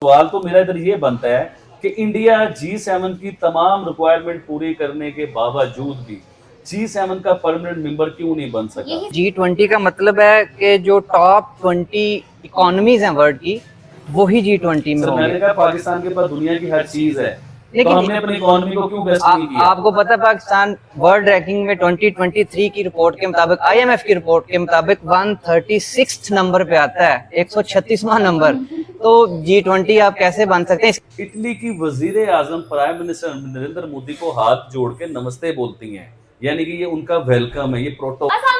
सवाल तो मेरा इधर ये बनता है कि इंडिया G7 की तमाम रिक्वायरमेंट पूरी करने के बावजूद भी G7 का परमानेंट मेंबर क्यों नहीं बन सका? G20 का मतलब है कि जो टॉप 20 इकोनॉमीज हैं वर्ल्ड की, वही G20 में सर होंगे। मैंने कहा पाकिस्तान के पास दुनिया की हर चीज है, तो लेकिन हमने अपनी इकोनॉमी को क्यों बेस्ट नहीं किया? आपको पता है पाकिस्तान वर्ल्ड रैंकिंग में 2023 की रिपोर्ट के मुताबिक, IMF की रिपोर्ट के मुताबिक 136 नंबर पे आता है, 136वां नंबर। तो G20 आप कैसे बन सकते हैं? इटली की वजीर आजम प्राइम मिनिस्टर नरेंद्र मोदी को हाथ जोड़ के नमस्ते बोलती हैं, यानी कि ये उनका वेलकम है, ये प्रोटोकॉल।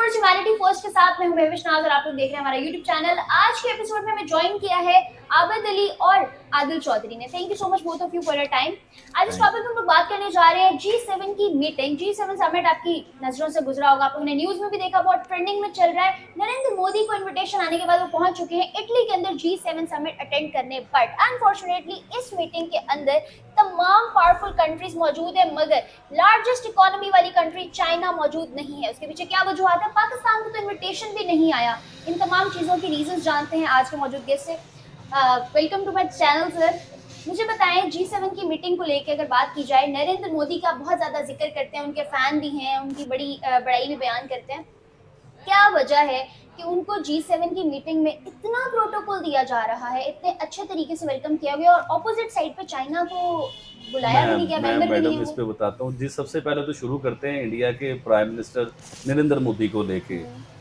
ह्यूमैनिटी फर्स्ट के साथ मैं हूं महविश नाज और आप लोग देख रहे हैं हमारा यूट्यूब चैनल। आज के एपिसोड में हमें ज्वाइन किया है आबिद अली और आदिल चौधरी ने। Thank you so much both of you for your time. आज इस टॉपिक में हम लोग बात करने जा रहे हैं G7 की मीटिंग। G7 समिट आपकी नजरों से गुजरा होगा, आप लोगों ने न्यूज में भी देखा, बहुत ट्रेंडिंग में चल रहा है। नरेंद्र मोदी को इन्विटेशन आने के बाद वो पहुंच चुके हैं इटली के अंदर G7 समिट अटेंड करने, बट अनफॉर्चुनेटली इस मीटिंग के अंदर तमाम पावरफुल कंट्रीज मौजूद है, मगर लार्जेस्ट इकोनॉमी वाली कंट्री चाइना मौजूद नहीं है। उसके पीछे क्या वजूहत है? पाकिस्तान को तो इन्विटेशन भी नहीं आया। इन तमाम चीजों की रीजंस जानते हैं आज के मौजूद गेस्ट से। Welcome to my channel sir. मुझे बताएं, G7 की मीटिंग को लेकर अगर बात की जाए, नरेंद्र मोदी का बहुत ज्यादा जिक्र करते हैं, उनके फैन भी हैं, उनकी बड़ाई भी बयान करते हैं। क्या वजह है कि उनको G7 की मीटिंग में इतना प्रोटोकॉल दिया जा रहा है, इतने अच्छे तरीके से वेलकम किया गया और ऑपोजिट साइड पे चाइना को बुलाया भी नहीं गया, मेंबर भी नहीं मैडम इस पे बताता हूँ जी। सबसे पहले तो शुरू करते हैं इंडिया के प्राइम मिनिस्टर नरेंद्र मोदी को लेके।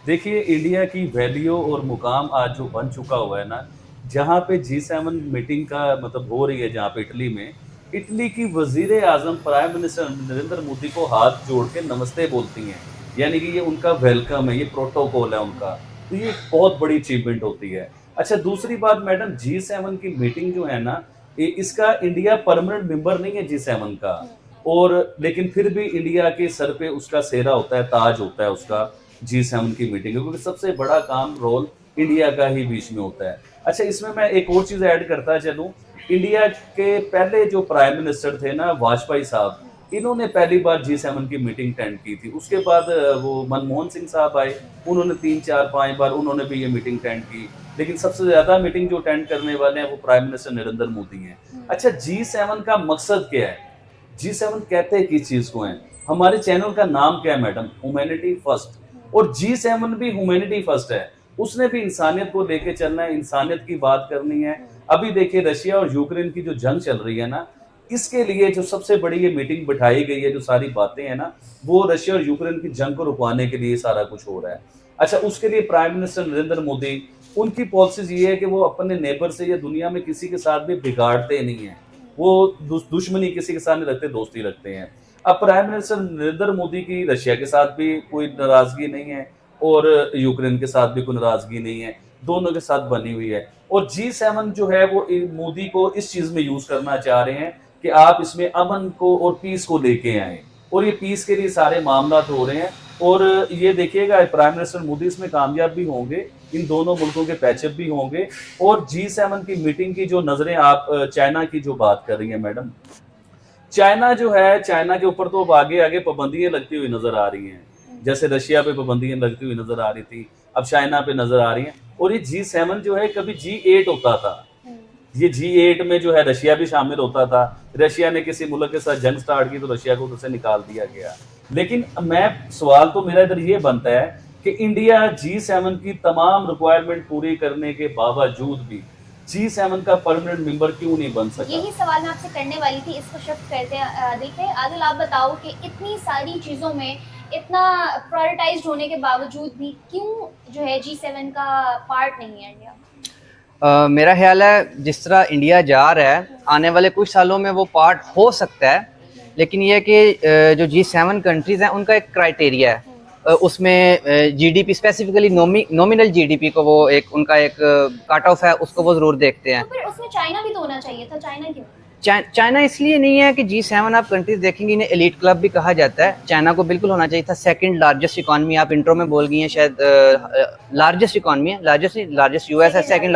देखिए, इंडिया की वैल्यू और मुकाम आज जो बन चुका हुआ है ना, जहाँ पे G7 मीटिंग का मतलब हो रही है, जहाँ पे इटली में, इटली की वजीर आजम प्राइम मिनिस्टर नरेंद्र मोदी को हाथ जोड़ के नमस्ते बोलती हैं, यानी कि ये उनका वेलकम है, ये प्रोटोकॉल है उनका। तो ये बहुत बड़ी अचीवमेंट होती है। अच्छा, दूसरी बात मैडम, G7 की मीटिंग जो है ना, इसका इंडिया परमानेंट मेंबर नहीं है G7 का, और लेकिन फिर भी इंडिया के सर पे उसका सेहरा होता है, ताज होता है उसका G7 की मीटिंग, क्योंकि सबसे बड़ा काम रोल इंडिया का ही बीच में होता है। अच्छा, इसमें मैं एक और चीज़ ऐड करता चलूँ। इंडिया के पहले जो प्राइम मिनिस्टर थे ना, वाजपेयी साहब, इन्होंने पहली बार G7 की मीटिंग अटेंड की थी। उसके बाद वो मनमोहन सिंह साहब आए, उन्होंने 3, 4, 5 बार उन्होंने भी ये मीटिंग अटेंड की। लेकिन सबसे ज़्यादा मीटिंग जो अटेंड करने वाले हैं वो प्राइम मिनिस्टर नरेंद्र मोदी हैं। अच्छा, G7 का मकसद क्या है? G7 कहते हैं किस चीज़ को है? हमारे चैनल का नाम क्या है मैडम? Humanity first. और G7 भी ह्यूमैनिटी फर्स्ट है। उसने भी इंसानियत को लेके चलना है, इंसानियत की बात करनी है। अभी देखिए, रशिया और यूक्रेन की जो जंग चल रही है ना, इसके लिए जो सबसे बड़ी ये मीटिंग बिठाई गई है, जो सारी बातें हैं ना, वो रशिया और यूक्रेन की जंग को रुकवाने के लिए सारा कुछ हो रहा है। अच्छा, उसके लिए प्राइम मिनिस्टर नरेंद्र मोदी, उनकी पॉलिसीज ये है कि वो अपने नेबर से या दुनिया में किसी के साथ भी बिगाड़ते नहीं हैं। वो दुश्मनी किसी के साथ नहीं रखते, दोस्ती रखते हैं। अब प्राइम मिनिस्टर नरेंद्र मोदी की रशिया के साथ भी कोई नाराजगी नहीं है और यूक्रेन के साथ भी कोई नाराजगी नहीं है, दोनों के साथ बनी हुई है। और G7 जो है वो मोदी को इस चीज में यूज करना चाह रहे हैं कि आप इसमें अमन को और पीस को लेके आए, और ये पीस के लिए सारे मामला हो रहे हैं। और ये देखिएगा, प्राइम मिनिस्टर मोदी इसमें कामयाब भी होंगे, इन दोनों मुल्कों के पैचअप भी होंगे। और G7 की मीटिंग की जो नजरें, आप चाइना की जो बात कर रही हैं मैडम, चाइना जो है, चाइना के ऊपर तो अब आगे आगे पाबंदियां लगती हुई नजर आ रही हैं। जैसे रशिया पे पाबंदियां लगती हुई नजर आ रही थी, अब चाइना पे नजर आ रही हैं। और ये G7 जो है, कभी G8 होता था, ये G8 में जो है रशिया भी शामिल होता था। रशिया ने किसी मुल्क के साथ जंग स्टार्ट की तो रशिया को उसे निकाल दिया गया। लेकिन सवाल तो मेरा इधर ये बनता है कि इंडिया G7 की तमाम रिक्वायरमेंट पूरी करने के बावजूद भी G7 का परमानेंट मेंबर क्यों नहीं बन सका? यही सवाल मैं आपसे करने वाली थी, इसको शिफ्ट करते हैं आदिल पे। आदिल, आप बताओ कि इतनी सारी चीज़ों में इतना प्रायोरिटाइज्ड होने के बावजूद भी क्यों जो है G7 का पार्ट नहीं है इंडिया? मेरा ख्याल है जिस तरह इंडिया जा रहा है, आने वाले कुछ सालों में वो पार्ट हो सकता है, लेकिन ये कि जो G7 कंट्रीज़ हैं उनका एक क्राइटेरिया है। उसमें GDP स्पेसिफिकली नॉमिनल GDP को वो उनका एक कट ऑफ है, उसको वो ज़रूर देखते हैं। तो फिर उसमें चाइना भी तो होना चाहिए था, चाइना क्यों? चाइना इसलिए नहीं है कि G7 आप कंट्रीज देखेंगे, इन्हें एलीट क्लब भी कहा जाता है। चाइना को बिल्कुल होना चाहिए था। सेकंड लार्जेस्ट इकॉनमी, आप इंट्रो में बोल गई हैं शायद, लार्जेस्ट इकॉनमी है, लार्जेस्ट US है, सेकंड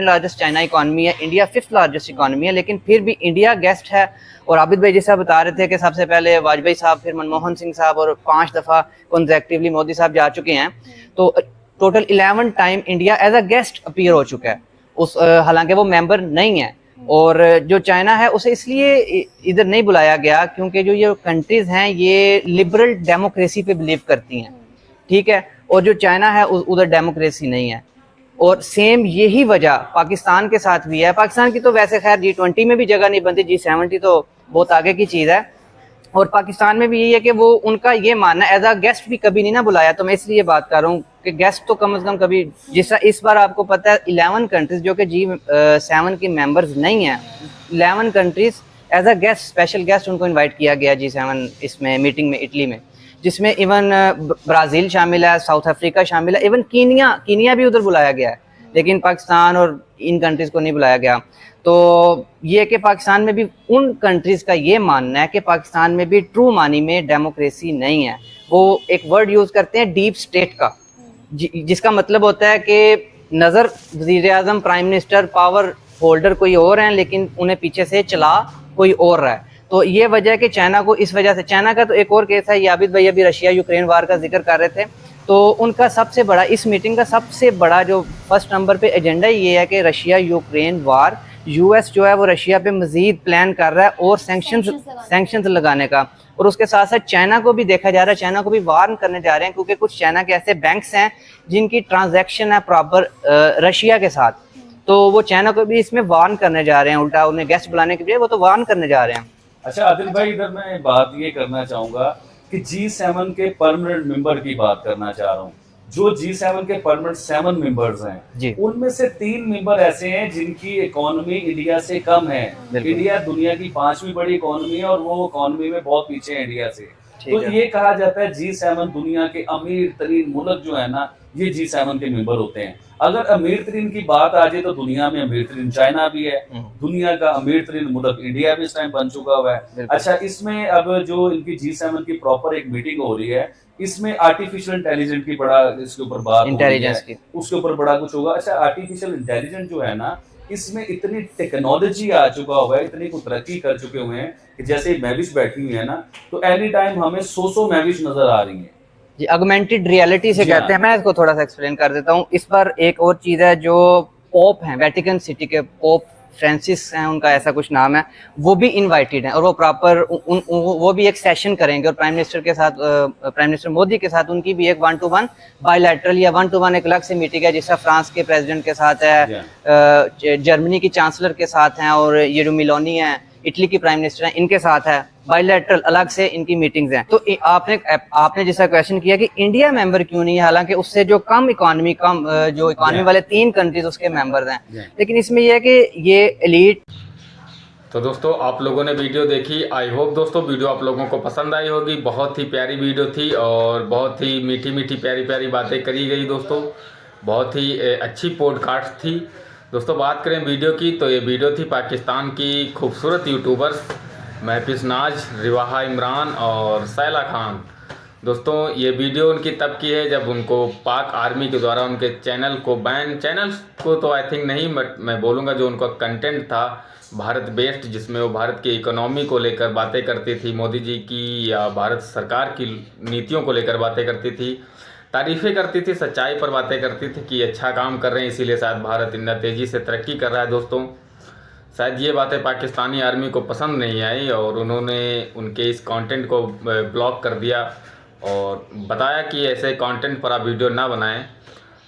लार्जेस्ट चाइना इकॉनमी है, इंडिया 5th लार्जेस्ट इकॉनमी है। लेकिन फिर भी इंडिया गेस्ट है। और आबिद भाई जैसा बता रहे थे कि सबसे पहले वाजपेयी साहब, फिर मनमोहन सिंह साहब, और 5 दफ़ा कंसेक्यूटिवली मोदी साहब जा चुके हैं। तो total 11 time India as a guest appear हो चुका है। उस हालांकि वो मेंबर नहीं है। और जो चाइना है उसे इसलिए इधर नहीं बुलाया गया क्योंकि जो ये कंट्रीज हैं ये लिबरल डेमोक्रेसी पे बिलीव करती हैं, ठीक है, और जो चाइना है उधर डेमोक्रेसी नहीं है। और सेम यही वजह पाकिस्तान के साथ भी है। पाकिस्तान की तो वैसे खैर G20 में भी जगह नहीं बनती, G70 तो बहुत आगे की चीज़ है। और पाकिस्तान में भी यही है कि वो उनका ये मानना एज अ गेस्ट भी कभी नहीं ना बुलाया। तो मैं इसलिए बात कर रहा हूँ कि गेस्ट तो कम से कम कभी, जिस इस बार आपको पता है 11 कंट्रीज जो कि G7 की मेंबर्स नहीं हैं, 11 countries as a guest, special guest उनको इनवाइट किया गया G7 इसमें मीटिंग में, इटली में, जिसमें इवन ब्राज़ील शामिल है, साउथ अफ्रीका शामिल है, इवन कीनिया भी उधर बुलाया गया है, लेकिन पाकिस्तान और इन कंट्रीज़ को नहीं बुलाया गया। तो ये कि पाकिस्तान में भी उन कंट्रीज़ का ये मानना है कि पाकिस्तान में भी ट्रू मानी में डेमोक्रेसी नहीं है। वो एक वर्ड यूज़ करते हैं डीप स्टेट का, जिसका मतलब होता है कि नज़र वज़ीर-ए-आज़म, प्राइम मिनिस्टर, पावर होल्डर कोई और हैं, लेकिन उन्हें पीछे से चला कोई और रहा है। तो ये वजह है कि चाइना को इस वजह से, चाइना का तो एक और केस है, याबिद भाई अभी रशिया यूक्रेन वार का जिक्र कर रहे थे, तो उनका सबसे बड़ा, इस मीटिंग का सबसे बड़ा जो फर्स्ट नंबर पे एजेंडा ये है कि रशिया यूक्रेन वार, यूएस जो है वो रशिया पे मजीद प्लान कर रहा है और सैंक्शंस लगाने का। और उसके साथ साथ चाइना को भी देखा जा रहा है, चाइना को भी वार्न करने जा रहे हैं, क्योंकि कुछ चाइना के ऐसे बैंक्स हैं जिनकी ट्रांजैक्शन है प्रॉपर रशिया के साथ, तो वो चाइना को भी इसमें वार्न करने जा रहे हैं, उल्टा उन्हें गेस्ट बुलाने के लिए वो तो वार्न करने जा रहे हैं। अच्छा आदिल भाई, इधर मैं बात ये करना चाहूंगा कि G7 के परमानेंट मेंबर की बात करना चाह रहा हूँ। जो G7 के परमानेंट 7 मेंबर्स हैं, उनमें से 3 मेंबर ऐसे हैं जिनकी इकोनॉमी इंडिया से कम है। इंडिया दुनिया की 5वीं बड़ी इकोनॉमी है और वो इकोनॉमी में बहुत पीछे है इंडिया से। तो ये कहा जाता है G7 दुनिया के अमीर तरीन मुल्क जो है ना, ये G7 के मेंबर होते हैं। अगर अमीर तरीन की बात आ जाए तो दुनिया में अमीर तरीन चाइना भी है, दुनिया का अमीर तरीन मुल्क इंडिया भी इस टाइम बन चुका हुआ है। अच्छा, इसमें अब जो इनकी G7 की प्रॉपर एक मीटिंग हो रही है, इसमें आर्टिफिशियल इंटेलिजेंस की बड़ा इसके ऊपर बात हो रही है, उसके ऊपर बड़ा कुछ होगा। अच्छा, आर्टिफिशियल इंटेलिजेंस जो है ना, इसमें इतनी टेक्नोलॉजी आ चुका हुआ है, इतनी कुछ तरक्की कर चुके हुए हैं कि जैसे मैविश बैठी हुई है ना, तो एनी टाइम हमें 100 मैविश नजर आ रही है जी। ऑगमेंटेड रियलिटी से कहते हैं। मैं इसको थोड़ा सा एक्सप्लेन कर देता हूँ। इस बार एक और चीज़ है, जो पोप हैं, वेटिकन सिटी के पोप फ्रांसिस हैं, उनका ऐसा कुछ नाम है, वो भी इनवाइटेड हैं और वो प्रॉपर वो भी एक सेशन करेंगे और प्राइम मिनिस्टर के साथ, प्राइम मिनिस्टर मोदी के साथ उनकी भी एक 1-to-1 बायलैटरल या 1-to-1 एक अलग से मीटिंग है, जिसका फ्रांस के प्रेसिडेंट के साथ है, जर्मनी की चांसलर के साथ हैं, और ये जो मिलोनी है इटली की प्राइम मिनिस्टर हैं, इनके साथ है बायलैटरल अलग से इनकी मीटिंग्स हैं। तो आपने जैसा क्वेश्चन किया कि इंडिया मेंबर क्यों नहीं है, हालांकि उससे जो कम इकोनॉमी जो इकोनॉमी वाले 3 कंट्रीज उसके मेंबर्स हैं, लेकिन इसमें यह है कि ये एलीट। तो दोस्तों, आप लोगों ने वीडियो देखी, आई होप दोस्तों वीडियो आप लोगों को पसंद आई होगी। बहुत ही प्यारी वीडियो थी और बहुत ही मीठी मीठी प्यारी प्यारी बातें करी गई दोस्तों, बहुत ही अच्छी पॉडकास्ट थी दोस्तों। बात करें वीडियो की, तो ये वीडियो थी पाकिस्तान की खूबसूरत यूट्यूबर्स महफिज नाज, रिवाहा इमरान और सैला खान। दोस्तों, ये वीडियो उनकी तब की है जब उनको पाक आर्मी के द्वारा उनके चैनल को तो आई थिंक नहीं, बट मैं बोलूँगा जो उनका कंटेंट था भारत बेस्ड, जिसमें वो भारत की इकोनॉमी को लेकर बातें करती थी, मोदी जी की या भारत सरकार की नीतियों को लेकर बातें करती थी, तारीफ़ें करती थी, सच्चाई पर बातें करती थी कि अच्छा काम कर रहे हैं, इसीलिए शायद भारत इतना तेज़ी से तरक्की कर रहा है। दोस्तों, शायद ये बातें पाकिस्तानी आर्मी को पसंद नहीं आई और उन्होंने उनके इस कंटेंट को ब्लॉक कर दिया और बताया कि ऐसे कंटेंट पर आप वीडियो ना बनाएं।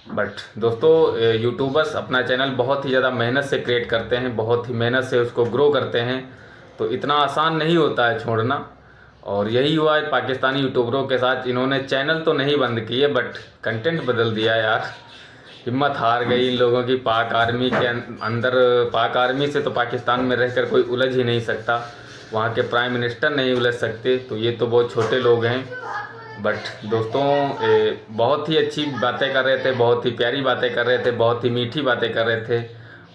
बट दोस्तों, यूट्यूबर्स अपना चैनल बहुत ही ज़्यादा मेहनत से क्रिएट करते हैं, बहुत ही मेहनत से उसको ग्रो करते हैं, तो इतना आसान नहीं होता है छोड़ना। और यही हुआ है पाकिस्तानी यूट्यूबरों के साथ। इन्होंने चैनल तो नहीं बंद किए बट कंटेंट बदल दिया यार। हिम्मत हार गई इन लोगों की। पाक आर्मी के अंदर, पाक आर्मी से तो पाकिस्तान में रहकर कोई उलझ ही नहीं सकता, वहाँ के प्राइम मिनिस्टर नहीं उलझ सकते, तो ये तो बहुत छोटे लोग हैं। बट दोस्तों, बहुत ही अच्छी बातें कर रहे थे, बहुत ही प्यारी बातें कर रहे थे, बहुत ही मीठी बातें कर रहे थे।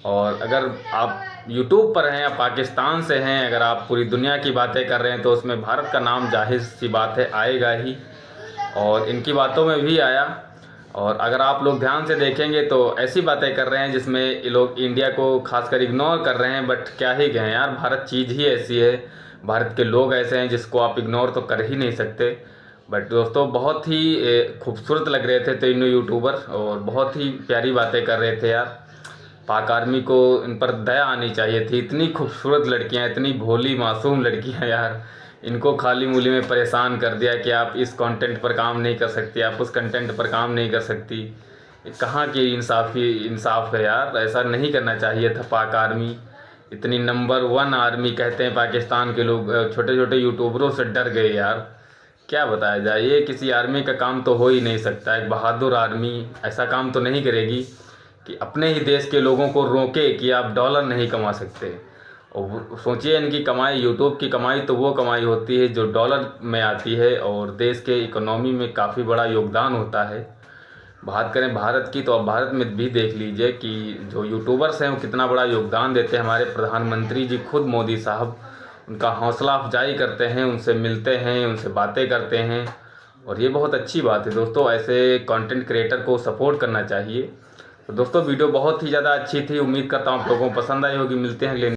और अगर आप यूट्यूब पर हैं या पाकिस्तान से हैं, अगर आप पूरी दुनिया की बातें कर रहे हैं तो उसमें भारत का नाम जाहिर सी बात है आएगा ही, और इनकी बातों में भी आया। और अगर आप लोग ध्यान से देखेंगे तो ऐसी बातें कर रहे हैं जिसमें ये लोग इंडिया को खासकर इग्नोर कर रहे हैं। बट क्या ही कहें यार, भारत चीज़ ही ऐसी है, भारत के लोग ऐसे हैं जिसको आप इग्नोर तो कर ही नहीं सकते। बट दोस्तों, बहुत ही खूबसूरत लग रहे थे तीनों यूट्यूबर और बहुत ही प्यारी बातें कर रहे थे यार। पाक आर्मी को इन पर दया आनी चाहिए थी। इतनी खूबसूरत लड़कियां, इतनी भोली मासूम लड़कियां यार, इनको खाली मूली में परेशान कर दिया कि आप इस कंटेंट पर काम नहीं कर सकती, आप उस कंटेंट पर काम नहीं कर सकती। ये कहाँ की इंसाफ है यार, ऐसा नहीं करना चाहिए था। पाक आर्मी इतनी नंबर 1 आर्मी कहते हैं पाकिस्तान के लोग, छोटे छोटे यूट्यूबरों से डर गए यार। क्या बताया जाए, ये किसी आर्मी का काम तो हो ही नहीं सकता। एक बहादुर आर्मी ऐसा काम तो नहीं करेगी कि अपने ही देश के लोगों को रोके कि आप डॉलर नहीं कमा सकते। और सोचिए, इनकी कमाई, यूट्यूब की कमाई तो वो कमाई होती है जो डॉलर में आती है और देश के इकोनॉमी में काफ़ी बड़ा योगदान होता है। बात करें भारत की, तो अब भारत में भी देख लीजिए कि जो यूट्यूबर्स हैं वो कितना बड़ा योगदान देते हैं। हमारे प्रधानमंत्री जी खुद, मोदी साहब, उनका हौसला अफजाई करते हैं, उनसे मिलते हैं, उनसे बातें करते हैं, और ये बहुत अच्छी बात है दोस्तों। ऐसे कंटेंट क्रिएटर को सपोर्ट करना चाहिए। तो दोस्तों वीडियो बहुत ही ज़्यादा अच्छी थी, उम्मीद करता हूँ आप लोगों को पसंद आई होगी। मिलते हैं अगले